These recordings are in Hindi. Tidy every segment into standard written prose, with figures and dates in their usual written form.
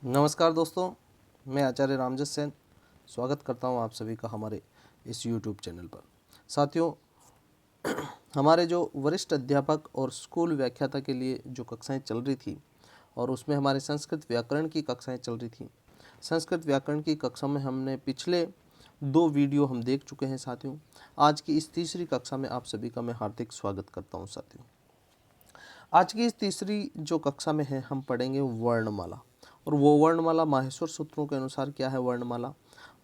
नमस्कार दोस्तों, मैं आचार्य रामजस सेन स्वागत करता हूं आप सभी का हमारे इस YouTube चैनल पर। साथियों, हमारे जो वरिष्ठ अध्यापक और स्कूल व्याख्याता के लिए जो कक्षाएं चल रही थी और उसमें हमारे संस्कृत व्याकरण की कक्षाएं चल रही थी। संस्कृत व्याकरण की कक्षा में हमने पिछले 2 वीडियो हम देख चुके हैं साथियों। आज की इस तीसरी कक्षा में आप सभी का मैं हार्दिक स्वागत करता हूँ साथियों। आज की इस तीसरी जो कक्षा में है हम पढ़ेंगे वर्णमाला, और वो वर्णमाला माहेश्वर सूत्रों के अनुसार क्या है वर्णमाला,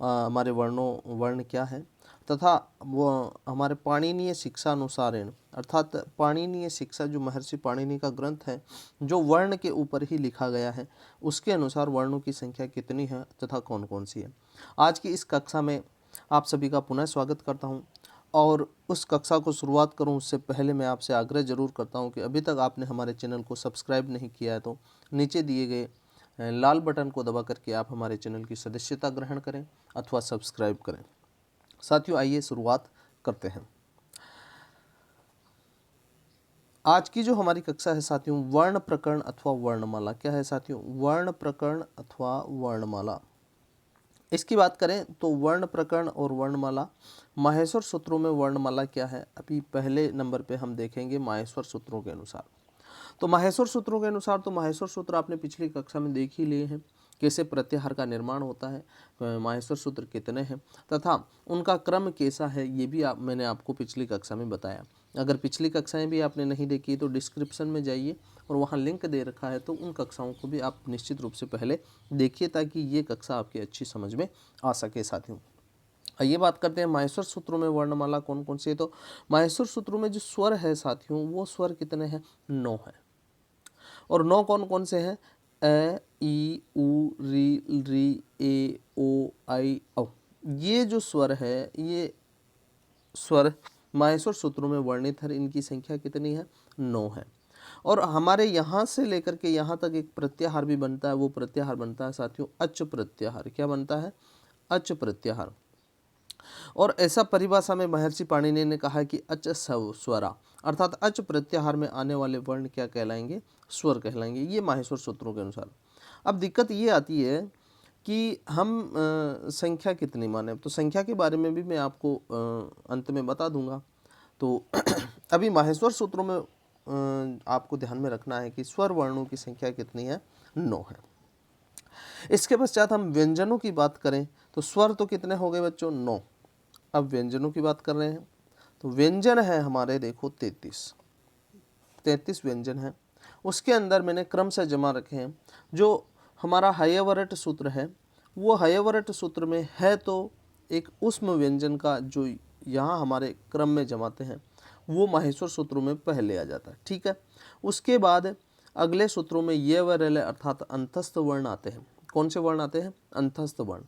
हमारे वर्ण क्या है, तथा वो हमारे पाणिनीय शिक्षा अनुसारेण अर्थात पाणिनीय शिक्षा जो महर्षि पाणिनि का ग्रंथ है जो वर्ण के ऊपर ही लिखा गया है उसके अनुसार वर्णों की संख्या कितनी है तथा कौन कौन सी है। आज की इस कक्षा में आप सभी का पुनः स्वागत करता हूं, और उस कक्षा को शुरुआत करूं उससे पहले मैं आपसे आग्रह जरूर करता हूं कि अभी तक आपने हमारे चैनल को सब्सक्राइब नहीं किया है तो नीचे दिए गए लाल बटन को दबा करके आप हमारे चैनल की सदस्यता ग्रहण करें अथवा सब्सक्राइब करें। साथियों, आइए शुरुआत करते हैं। आज की जो हमारी कक्षा है साथियों, वर्ण प्रकरण अथवा वर्णमाला क्या है साथियों, वर्ण प्रकरण अथवा वर्णमाला। इसकी बात करें तो वर्ण प्रकरण और वर्णमाला, माहेश्वर सूत्रों में वर्णमाला क्या है अभी पहले नंबर पे हम देखेंगे माहेश्वर सूत्रों के अनुसार। तो माहेश्वर सूत्रों के अनुसार तो माहेश्वर सूत्र आपने पिछली कक्षा में देख ही लिए हैं, कैसे प्रत्याहार का निर्माण होता है, माहेश्वर सूत्र कितने हैं तथा उनका क्रम कैसा है ये भी मैंने आपको पिछली कक्षा में बताया। अगर पिछली कक्षाएं भी आपने नहीं देखी तो डिस्क्रिप्शन में जाइए और वहाँ लिंक दे रखा है, तो उन कक्षाओं को भी आप निश्चित रूप से पहले देखिए ताकि ये कक्षा आपकी अच्छी समझ में आ सके साथियों। ये बात करते हैं माहेश्वर सूत्रों में वर्णमाला कौन कौन सी है। तो माहेश्वर सूत्रों में जो स्वर है साथियों वो स्वर कितने हैं, 9 है। और 9 कौन कौन से हैं, ए ई उ री री ए ओ आई औ। ये जो स्वर है ये स्वर माहेश्वर सूत्रों में वर्णित है। इनकी संख्या कितनी है, 9 है। और हमारे यहाँ से लेकर के यहाँ तक एक प्रत्याहार भी बनता है, वो प्रत्याहार बनता है साथियों अच प्रत्याहार। क्या बनता है, अच प्रत्याहार। और ऐसा परिभाषा में महर्षि पाणिनि ने कहा कि अच स्वरा अर्थात अच प्रत्याहार में आने वाले वर्ण क्या कहलाएंगे, स्वर कहलाएंगे, ये माहेश्वर सूत्रों के अनुसार। अब दिक्कत ये आती है कि हम संख्या कितनी माने, तो संख्या के बारे में भी मैं आपको अंत में बता दूंगा। तो अभी माहेश्वर सूत्रों में आपको ध्यान में रखना है कि स्वर वर्णों की संख्या कितनी है, 9 है। इसके पश्चात हम व्यंजनों की बात करें तो स्वर तो कितने हो गए बच्चों, 9। अब व्यंजनों की बात कर रहे हैं तो व्यंजन है हमारे देखो 33 व्यंजन है। उसके अंदर मैंने क्रम से जमा रखे हैं। जो हमारा हयवरट सूत्र है वो हयवरट सूत्र में है तो एक उष्म व्यंजन का जो यहाँ हमारे क्रम में जमाते हैं वो माहेश्वर सूत्रों में पहले आ जाता है, ठीक है। उसके बाद अगले सूत्रों में ये व रल अर्थात अंतस्थ वर्ण आते हैं। कौन से वर्ण आते हैं, अंतस्थ वर्ण।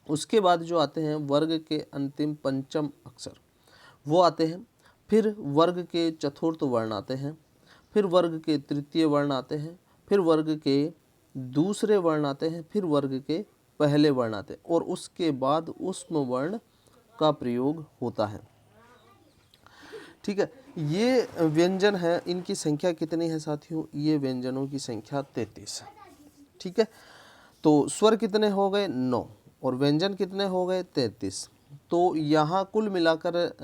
उसके बाद जो आते हैं वर्ग के अंतिम पंचम अक्षर वो आते हैं। फिर वर्ग के चतुर्थ वर्ण आते हैं, फिर वर्ग के तृतीय वर्ण आते हैं, फिर वर्ग के दूसरे वर्ण आते हैं, फिर वर्ग के पहले वर्ण आते हैं, और उसके बाद उष्म वर्ण का प्रयोग होता है, ठीक है। ये व्यंजन है, इनकी संख्या कितनी है साथियों, ये व्यंजनों की संख्या 33 है, ठीक है। तो स्वर कितने हो गए, 9, और व्यंजन कितने हो गए, 33। तो यहाँ कुल मिलाकर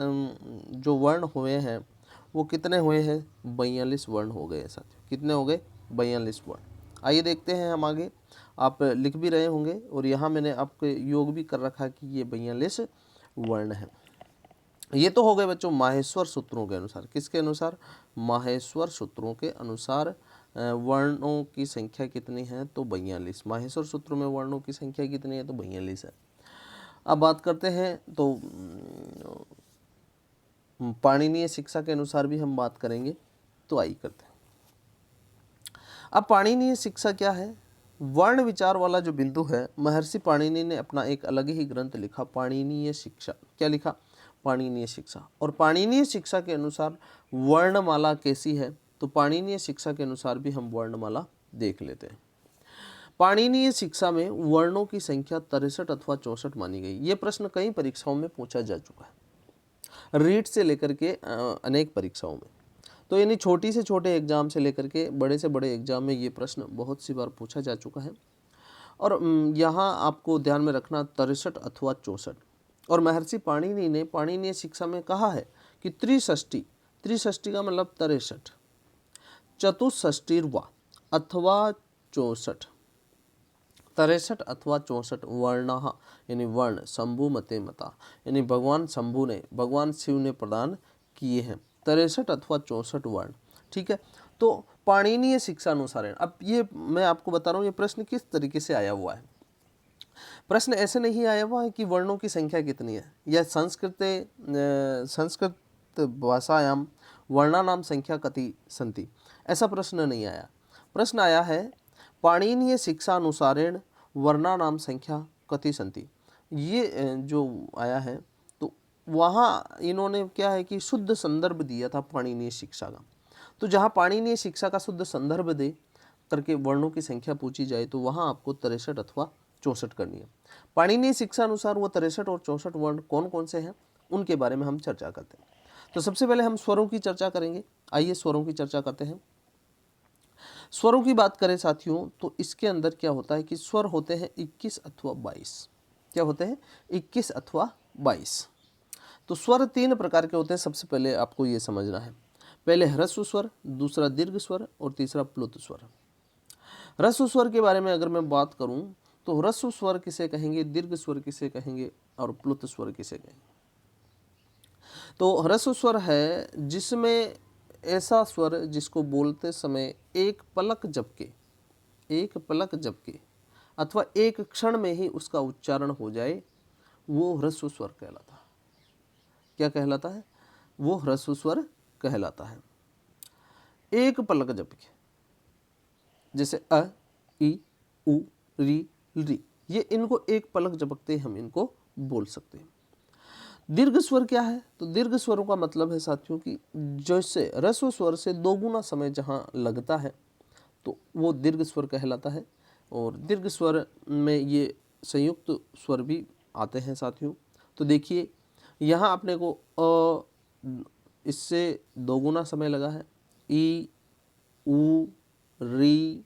जो वर्ण हुए हैं वो कितने हुए हैं, 42 वर्ण हो गए साथियों। कितने हो गए, 42 वर्ण। आइए देखते हैं हम आगे। आप लिख भी रहे होंगे और यहाँ मैंने आपके योग भी कर रखा कि ये 42 वर्ण है। ये तो हो गए बच्चों माहेश्वर सूत्रों के अनुसार। किसके अनुसार, माहेश्वर सूत्रों के अनुसार वर्णों की संख्या कितनी है, तो 42। माहेश्वर सूत्रों में वर्णों की संख्या कितनी है, तो 42 है। अब बात करते हैं तो पाणिनीय शिक्षा के अनुसार भी हम बात करेंगे, तो आइए करते हैं। अब पाणिनीय शिक्षा क्या है, वर्ण विचार वाला जो बिंदु है, महर्षि पाणिनि ने अपना एक अलग ही ग्रंथ लिखा, पाणिनीय शिक्षा। क्या लिखा, पाणिनीय शिक्षा। और पाणिनीय शिक्षा के अनुसार वर्णमाला कैसी है, तो पाणिनीय शिक्षा के अनुसार भी हम वर्णमाला देख लेते हैं। पाणिनीय शिक्षा में वर्णों की संख्या 63 अथवा 64 मानी गई। ये प्रश्न कई परीक्षाओं में पूछा जा चुका है, रीट से लेकर के अनेक परीक्षाओं में। तो यानी छोटी से छोटे एग्जाम से लेकर के बड़े से बड़े एग्जाम में ये प्रश्न बहुत सी बार पूछा जा चुका है। और यहाँ आपको ध्यान में रखना 63 अथवा 64। और महर्षि पाणिनि ने पाणिनीय शिक्षा में कहा है कि त्रिषष्टि, त्रिषष्टि का मतलब 63, चतुष्षष्टिर्वा अथवा 64, 63 अथवा 64 वर्णः यानी वर्ण शंभु मते मता, यानी भगवान शंभु ने, भगवान शिव ने प्रदान किए हैं 63 अथवा 64 वर्ण। ठीक है, तो पाणिनीय शिक्षा अनुसार, अब ये मैं आपको बता रहा हूँ ये प्रश्न किस तरीके से आया हुआ है। प्रश्न ऐसे नहीं आया हुआ है कि वर्णों की संख्या कितनी है, या संस्कृत भाषायाम वर्णानाम संख्या कति संति, ऐसा प्रश्न नहीं आया। प्रश्न आया है पाणिनीय शिक्षा अनुसारेण वर्णानाम संख्या कति संति। ये जो आया है, तो वहाँ इन्होंने क्या है कि शुद्ध संदर्भ दिया था पाणिनीय शिक्षा का। तो जहाँ पाणिनीय शिक्षा का शुद्ध संदर्भ दे करके वर्णों की संख्या पूछी जाए तो वहाँ आपको 63 अथवा 64 करनी है। पाणिनीय शिक्षा अनुसार वो 63 और 64 वर्ण कौन कौन से हैं उनके बारे में हम चर्चा करते हैं। तो सबसे पहले हम स्वरों की चर्चा करेंगे। आइए स्वरों की चर्चा करते हैं। स्वरों की बात करें साथियों, तो इसके अंदर क्या होता है कि स्वर होते हैं 21 अथवा 22। क्या होते हैं? 21 अथवा 22। तो स्वर 3 प्रकार के होते हैं, सबसे पहले आपको ये समझना है। पहले ह्रस्व स्वर, दूसरा दीर्घ स्वर और तीसरा प्लुत स्वर। ह्रस्व स्वर के बारे में अगर मैं बात करूं तो ह्रस्व स्वर किसे कहेंगे, दीर्घ स्वर किसे कहेंगे और प्लुत स्वर किसे कहेंगे। तो ह्रस्व स्वर है जिसमें ऐसा स्वर जिसको बोलते समय एक पलक झपके अथवा एक क्षण में ही उसका उच्चारण हो जाए, वो ह्रस्व स्वर कहलाता है। क्या कहलाता है? वो ह्रस्व स्वर कहलाता है। एक पलक झपके, जैसे अ, ई, उ, री, री, ये इनको एक पलक झपकते हम इनको बोल सकते हैं। दीर्घ स्वर क्या है? तो दीर्घ स्वरों का मतलब है साथियों कि जैसे ह्रस्व स्वर से दोगुना समय जहाँ लगता है तो वो दीर्घ स्वर कहलाता है। और दीर्घ स्वर में ये संयुक्त स्वर भी आते हैं साथियों। तो देखिए यहाँ अपने को इससे दोगुना समय लगा है, ई, उ, री,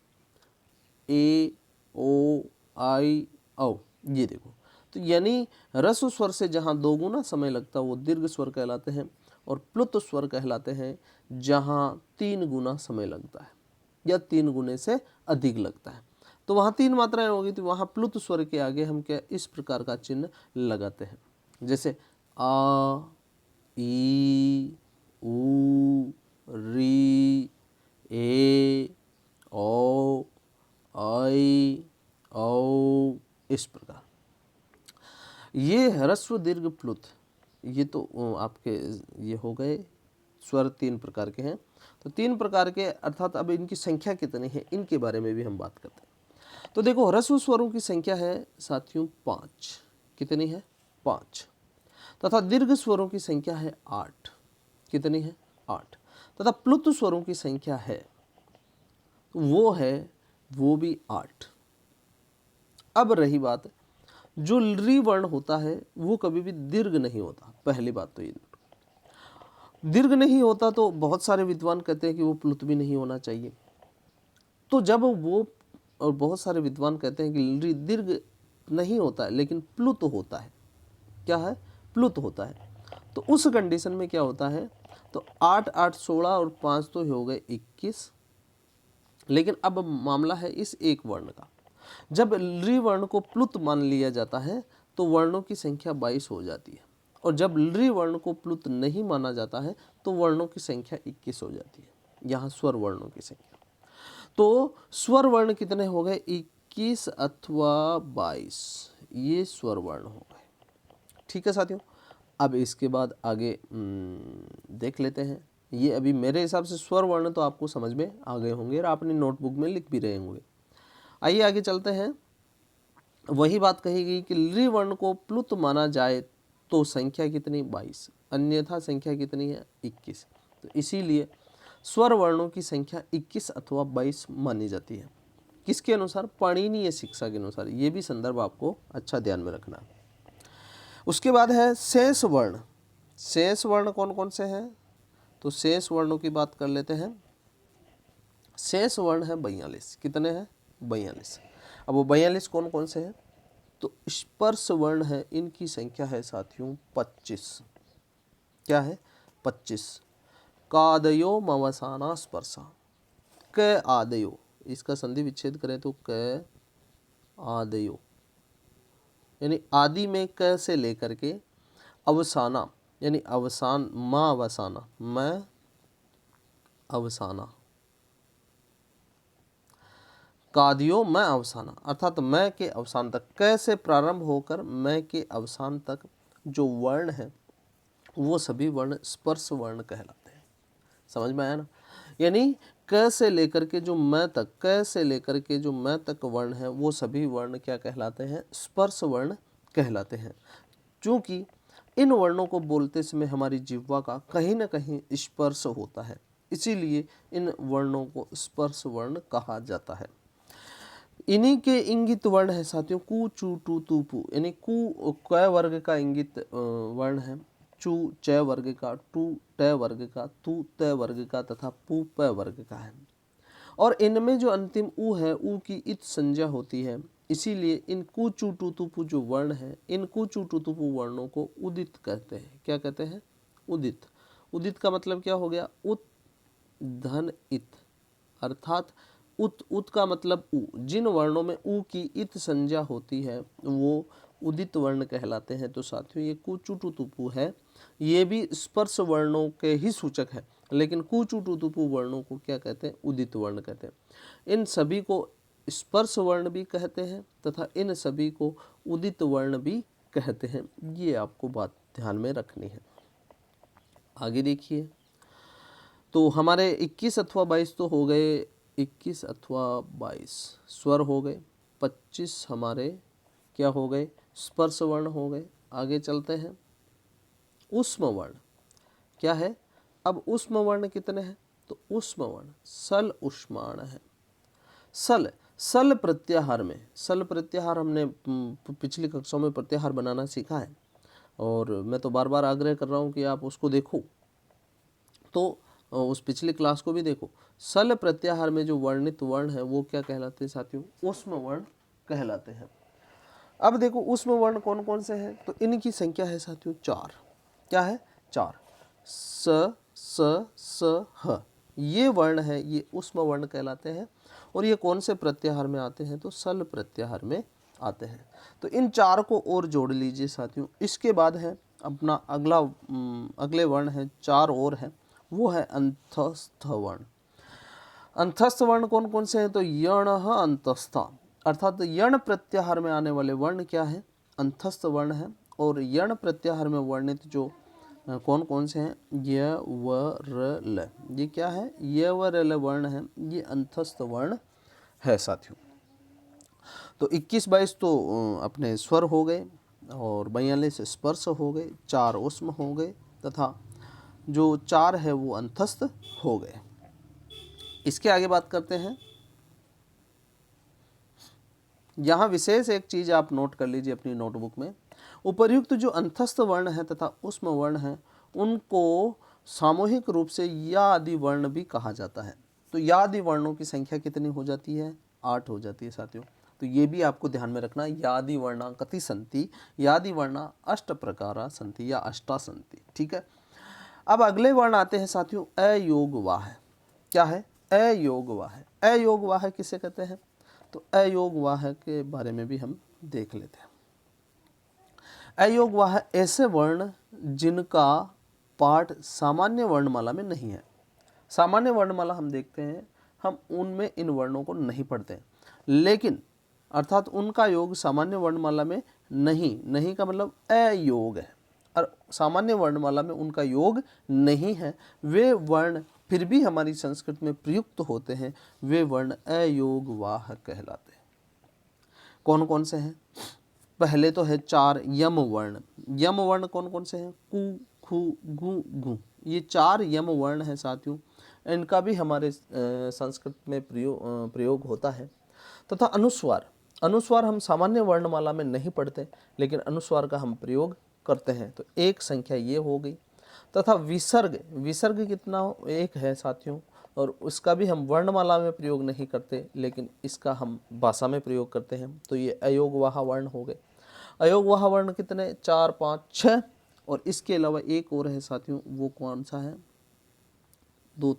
ए, ओ, आई, औ, ये देखो। तो यानी ह्रस्व स्वर से जहाँ दोगुना समय लगता है वो दीर्घ स्वर कहलाते हैं, और प्लुत स्वर कहलाते हैं जहाँ 3 गुना समय लगता है या 3 गुने से अधिक लगता है। तो वहाँ 3 मात्राएं होगी, तो वहाँ प्लुत स्वर के आगे हम क्या इस प्रकार का चिन्ह लगाते हैं, जैसे आ, ई, उ, री, ए, ओ, आई, औ, इस प्रकार। ये ह्रस्व दीर्घ प्लुत, ये तो आपके ये हो गए स्वर 3 प्रकार के हैं। तो 3 प्रकार के अर्थात अब इनकी संख्या कितनी है इनके बारे में भी हम बात करते हैं। तो देखो ह्रस्व स्वरों की संख्या है साथियों 5। कितनी है? 5। तथा दीर्घ स्वरों की संख्या है 8। कितनी है? 8। तथा प्लुत स्वरों की संख्या है वो भी 8। अब रही बात, जो री वर्ण होता है वो कभी भी दीर्घ नहीं होता। पहली बात तो ये दीर्घ नहीं होता, तो बहुत सारे विद्वान कहते हैं कि वो प्लुत भी नहीं होना चाहिए। तो जब वो, और बहुत सारे विद्वान कहते हैं कि री दीर्घ नहीं होता है लेकिन प्लुत होता है। क्या है? प्लुत होता है। तो उस कंडीशन में क्या होता है, तो 8, 8, 16 और 5 तो हो गए 21। लेकिन अब मामला है इस एक वर्ण का। जब री वर्ण को प्लुत मान लिया जाता है तो वर्णों की संख्या 22 हो जाती है, और जब री वर्ण को प्लुत नहीं माना जाता है तो वर्णों की संख्या 21 हो जाती है। यहाँ स्वर वर्णों की संख्या, तो स्वर वर्ण कितने हो गए? 21 अथवा 22, ये स्वर वर्ण हो गए। ठीक है साथियों, अब इसके बाद आगे देख लेते हैं। ये अभी मेरे हिसाब से स्वर वर्ण तो आपको समझ में आ गए होंगे और आपने नोटबुक में लिख भी रहे होंगे। आइए आगे चलते हैं। वही बात कही गई कि ली वर्ण को प्लुत माना जाए तो संख्या कितनी? 22, अन्यथा संख्या कितनी है? 21। तो इसीलिए स्वर वर्णों की संख्या 21 अथवा 22 मानी जाती है। किसके अनुसार? पाणिनीय शिक्षा के अनुसार। ये भी संदर्भ आपको अच्छा ध्यान में रखना है। उसके बाद है शेष वर्ण। शेष वर्ण कौन कौन से हैं? तो शेष वर्णों की बात कर लेते हैं। शेष वर्ण है 42। कितने हैं? 42। अब वो 42 कौन कौन से हैं? तो स्पर्श वर्ण है, इनकी संख्या है साथियों 25। क्या है? 25। कादयो मवसाना स्पर्शा, क आदयो, इसका संधि विच्छेद करें तो क आदयो, यानी आदि में क से लेकर के अवसाना यानी अवसान, माँ अवसाना, मैं अवसाना, कादियो मैं अवसाना, अर्थात मैं के अवसान तक, क से प्रारंभ होकर मैं के अवसान तक जो वर्ण है वो सभी वर्ण स्पर्श वर्ण कहलाते हैं। समझ में आया ना? यानी क से लेकर के जो मैं तक, क से लेकर के जो मैं तक वर्ण है वो सभी वर्ण क्या कहलाते हैं? स्पर्श वर्ण कहलाते हैं। क्योंकि इन वर्णों को बोलते समय हमारी जिह्वा का कहीं ना कहीं स्पर्श होता है, इसीलिए इन वर्णों को स्पर्श वर्ण कहा जाता है। इन्हीं के इंगित वर्ण है साथियों कु चू टू तू पू, यानी कु क वर्ग का इंगित वर्ण है, चू च वर्ग का, टू ट वर्ग का, तू त वर्ग का तथा पू प वर्ग का है। और इनमें जो अंतिम उ है, उ की इत संज्ञा होती है, इसीलिए इन कु चू टू तू पू जो वर्ण है, इन कु चू टू तू पू वर्णों को उदित कहते हैं। क्या कहते हैं? उदित। उदित का मतलब क्या हो गया? उत धन इत, अर्थात उत का मतलब उ। जिन वर्णों में उ की इत संज्ञा होती है वो उदित वर्ण कहलाते हैं। तो साथियों ये कु चू टू तू पू है, ये भी स्पर्श वर्णों के ही सूचक है, लेकिन कु चू टू तू पू वर्णों को क्या कहते हैं? उदित वर्ण कहते हैं। इन सभी को स्पर्श वर्ण भी कहते हैं तथा इन सभी को उदित वर्ण भी कहते हैं। ये आपको बात ध्यान में रखनी है। आगे देखिए, तो हमारे 21 अथवा 22 तो हो गए, 21 अथवा 22 स्वर हो गए, 25 हमारे क्या हो गए? स्पर्श वर्ण हो गए। आगे चलते हैं, ऊष्म वर्ण क्या है? अब ऊष्म वर्ण कितने हैं? तो ऊष्म वर्ण सल ऊष्माण है। सल, सल प्रत्याहार में, सल प्रत्याहार हमने पिछली कक्षाओं में प्रत्याहार बनाना सीखा है और मैं तो बार बार आग्रह कर रहा हूँ कि आप उसको देखो, तो उस पिछली क्लास को भी देखो। सल प्रत्याहार में जो वर्णित वर्ण है वो क्या कहलाते हैं साथियों? ऊष्म वर्ण कहलाते हैं। अब देखो ऊष्म वर्ण कौन कौन से हैं? तो इनकी संख्या है साथियों 4। क्या है? 4। स स स ह, ये वर्ण है, ये ऊष्म वर्ण कहलाते हैं। और ये कौन से प्रत्याहार में आते हैं? तो सल प्रत्याहार में आते हैं। तो इन 4 को और जोड़ लीजिए साथियों। इसके बाद है अपना अगले वर्ण है, 4 और है, वो है अंतस्थ वर्ण। अंतस्थ वर्ण कौन कौन से हैं? तो यण अंतस्था, अर्थात यण प्रत्याहार में आने वाले वर्ण क्या है? अंतस्थ वर्ण है। और यण प्रत्याहार में वर्णित जो कौन कौन से हैं? य व र ल, ये क्या है? य व र ल वर्ण है, ये अंतस्थ वर्ण है साथियों। तो 21-22 तो अपने स्वर हो गए और 42 स्पर्श हो गए, 4 ऊष्म हो गए तथा जो 4 है वो अंतस्थ हो गए। इसके आगे बात करते हैं। यहाँ विशेष एक चीज आप नोट कर लीजिए अपनी नोटबुक में। उपर्युक्त जो अंतस्थ वर्ण है तथा ऊष्म वर्ण है उनको सामूहिक रूप से या आदि वर्ण भी कहा जाता है। तो या आदि वर्णों की संख्या कितनी हो जाती है? 8 हो जाती है साथियों। तो ये भी आपको ध्यान में रखना, यादि वर्णा कति संति, यादि वर्णा अष्ट प्रकारा संति या अष्टा संति। ठीक है। अब अगले वर्ण आते हैं साथियों अयोगवाह। क्या है? अयोगवाह। अयोगवाह किसे कहते हैं? तो अयोगवाह के बारे में भी हम देख लेते हैं। अयोगवाह ऐसे वर्ण जिनका पाठ सामान्य वर्णमाला में नहीं है। सामान्य वर्णमाला हम देखते हैं, हम उनमें इन वर्णों को नहीं पढ़ते, लेकिन अर्थात उनका योग सामान्य वर्णमाला में नहीं का मतलब अयोग है, और सामान्य वर्णमाला में उनका योग नहीं है। वे वर्ण फिर भी हमारी संस्कृत में प्रयुक्त होते हैं, वे वर्ण अयोगवाह कहलाते हैं। कौन कौन से हैं? पहले तो है 4 यम वर्ण। यम वर्ण कौन कौन से हैं? कु खु गु घु, ये 4 यम वर्ण हैं साथियों। इनका भी हमारे संस्कृत में प्रयोग होता है। तथा अनुस्वार, अनुस्वार हम सामान्य वर्णमाला में नहीं पढ़ते, लेकिन अनुस्वार का हम प्रयोग करते हैं। तो एक संख्या ये हो गई। तथा विसर्ग, विसर्ग कितना? एक है साथियों। और उसका भी हम वर्णमाला में प्रयोग नहीं करते, लेकिन इसका हम भाषा में प्रयोग करते हैं। तो ये अयोगवाह वर्ण हो गए। अयोगवाह वर्ण कितने? 4, 5, 6, और इसके अलावा एक और है साथियों, वो कौन सा है? 2,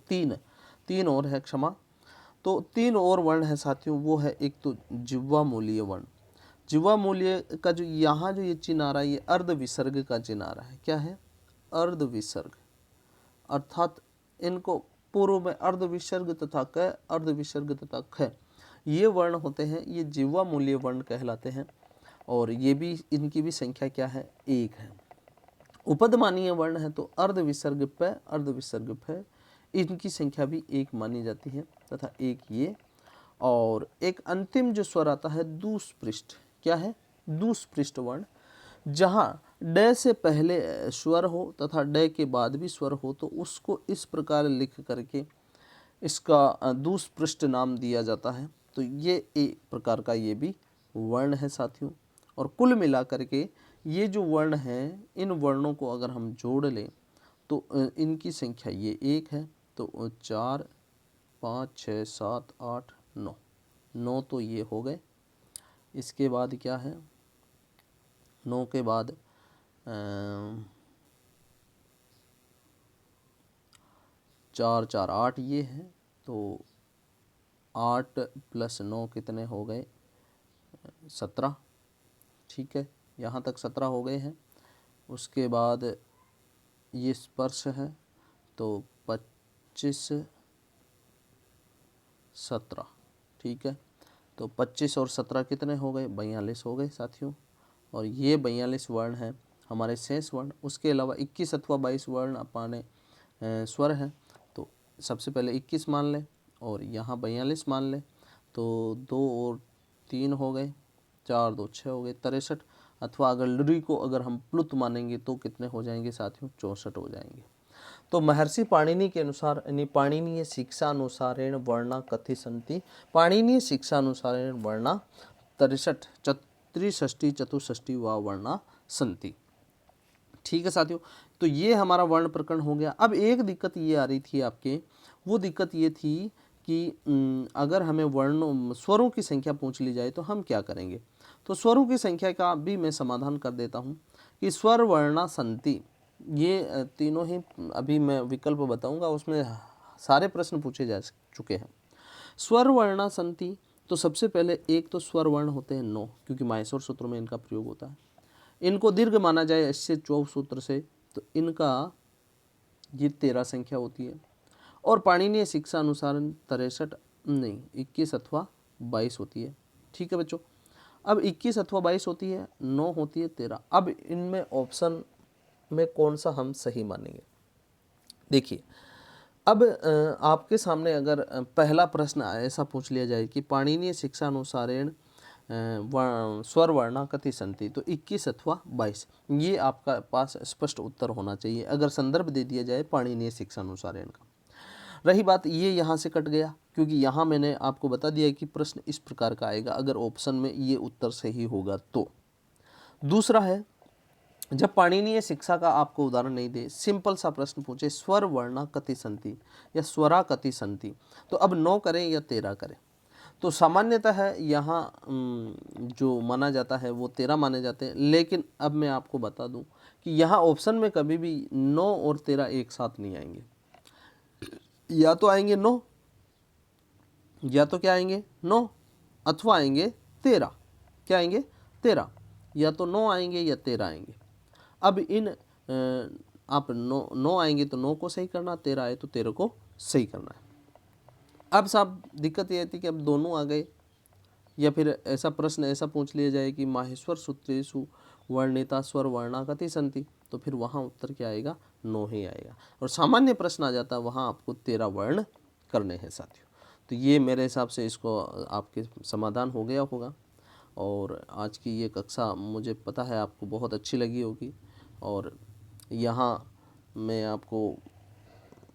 3 और है, क्षमा। तो 3 और वर्ण है साथियों, वो है एक तो जिह्वा मूलीय वर्ण। जिह्वा मूलीय का जो यहाँ जो ये चिन्ह आ रहा है, ये अर्ध विसर्ग का चिन्ह आ रहा है। क्या है? अर्ध विसर्ग, अर्थात इनको पूर्व में अर्ध विसर्ग तथा क, अर्ध विसर्ग तथा ख, ये वर्ण होते हैं, ये जिह्वा मूलीय वर्ण कहलाते हैं। और ये भी, इनकी भी संख्या क्या है? 1 है। उपदमानीय वर्ण है तो अर्ध विसर्ग प, अर्ध विसर्ग फ, इनकी संख्या भी 1 मानी जाती है, तथा 1 ये। और एक अंतिम जो स्वर आता है दूष्पृष्ठ, क्या है? दूष्पृष्ठ वर्ण, जहाँ ड से पहले स्वर हो तथा ड के बाद भी स्वर हो, तो उसको इस प्रकार लिख करके इसका दूष्पृष्ठ नाम दिया जाता है। तो ये एक प्रकार का ये भी वर्ण है साथियों। और कुल मिलाकर के ये जो वर्ण हैं, इन वर्णों को अगर हम जोड़ लें तो इनकी संख्या ये 1 है। तो 4, 5, 6, 7, 8, 9 तो ये हो गए। इसके बाद क्या है? 9 के बाद 4, 4, 8 ये है। तो 8 + 9 कितने हो गए? 17। ठीक है, यहाँ तक 17 हो गए हैं। उसके बाद ये स्पर्श है, तो 25, 17। ठीक है, तो 25 और 17 कितने हो गए? 42 हो गए साथियों। और ये 42 वर्ण हैं हमारे शेष वर्ण। उसके अलावा 21 अथवा 22 वर्ण अपने स्वर हैं। तो सबसे पहले 21 मान लें और यहाँ 42 मान लें, तो 2 और 3 हो गए, 4, 2, 6 हो गए, 63। अथवा अगर लुरी को अगर हम प्लुत मानेंगे तो कितने हो जाएंगे साथियों? 64 हो जाएंगे। तो महर्षि पाणिनि के अनुसार, यानी पाणिनीय शिक्षा अनुसारेण वर्णा कथि संति, पाणिनीय शिक्षा अनुसारेण वर्णा 63, 63, 64 व वर्णा संति। ठीक है साथियों, तो ये हमारा वर्ण प्रकरण हो गया। अब एक दिक्कत ये आ रही थी आपके, वो दिक्कत ये थी कि अगर हमें वर्णों स्वरों की संख्या पूछ ली जाए तो हम क्या करेंगे। तो स्वरों की संख्या का भी मैं समाधान कर देता हूँ कि स्वर वर्णा संति, ये तीनों ही अभी मैं विकल्प बताऊंगा, उसमें सारे प्रश्न पूछे जा चुके हैं। स्वर वर्णा संति, तो सबसे पहले एक तो स्वर वर्ण होते हैं 9, क्योंकि माहेश्वर सूत्र में इनका प्रयोग होता है। इनको दीर्घ माना जाए इससे 24 सूत्र से, तो इनका ये 13 संख्या होती है। और पाणिनीय शिक्षा अनुसार 63 नहीं 21 अथवा 22 होती है। ठीक है बच्चों, अब 21 अथवा 22 होती है, 9 होती है, 13। अब इनमें ऑप्शन में कौन सा हम सही मानेंगे? देखिए, अब आपके सामने अगर पहला प्रश्न ऐसा पूछ लिया जाए कि पाणिनीय शिक्षा अनुसारेण स्वर वर्णा कथि संति, तो 21 अथवा 22, ये आपका पास स्पष्ट उत्तर होना चाहिए अगर संदर्भ दे दिया जाए पाणिनीय शिक्षा अनुसारेण का। रही बात, ये यहाँ से कट गया, क्योंकि यहाँ मैंने आपको बता दिया कि प्रश्न इस प्रकार का आएगा अगर ऑप्शन में ये उत्तर सही होगा तो। दूसरा है, जब पाणिनीय शिक्षा का आपको उदाहरण नहीं दे, सिंपल सा प्रश्न पूछे स्वर वर्णा कति संति या स्वरा कति संति, तो अब 9 करें या 13 करें। तो सामान्यतः यहाँ जो माना जाता है वो 13 माने जाते हैं, लेकिन अब मैं आपको बता दूं कि यहाँ ऑप्शन में कभी भी 9 और 13 एक साथ नहीं आएंगे। या तो आएंगे 9, या तो क्या आएंगे 9, अथवा आएंगे 13। क्या आएंगे? 13। या तो 9 आएंगे या 13 आएंगे। अब इन आप 9 आएंगे तो 9 को सही करना, 13 आए तो 13 को सही करना है। अब साहब दिक्कत ये थी कि अब दोनों आ गए, या फिर ऐसा प्रश्न ऐसा पूछ लिया जाए कि माहेश्वर सूत्रेषु वर्णिता स्वर वर्णा कति संति, तो फिर वहाँ उत्तर क्या आएगा? 9 ही आएगा। और सामान्य प्रश्न आ जाता है वहाँ आपको 13 वर्ण करने हैं साथियों। तो ये मेरे हिसाब से इसको आपके समाधान हो गया होगा। और आज की ये कक्षा मुझे पता है आपको बहुत अच्छी लगी होगी, और यहाँ मैं आपको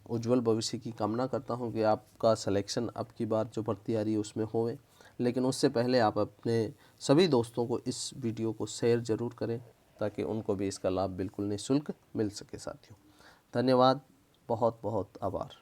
उज्जवल भविष्य की कामना करता हूँ कि आपका सिलेक्शन अब की बार जो भर्ती आ रही है उसमें होवे। लेकिन उससे पहले आप अपने सभी दोस्तों को इस वीडियो को शेयर ज़रूर करें, ताकि उनको भी इसका लाभ बिल्कुल निःशुल्क मिल सके साथियों। धन्यवाद, बहुत बहुत आभार।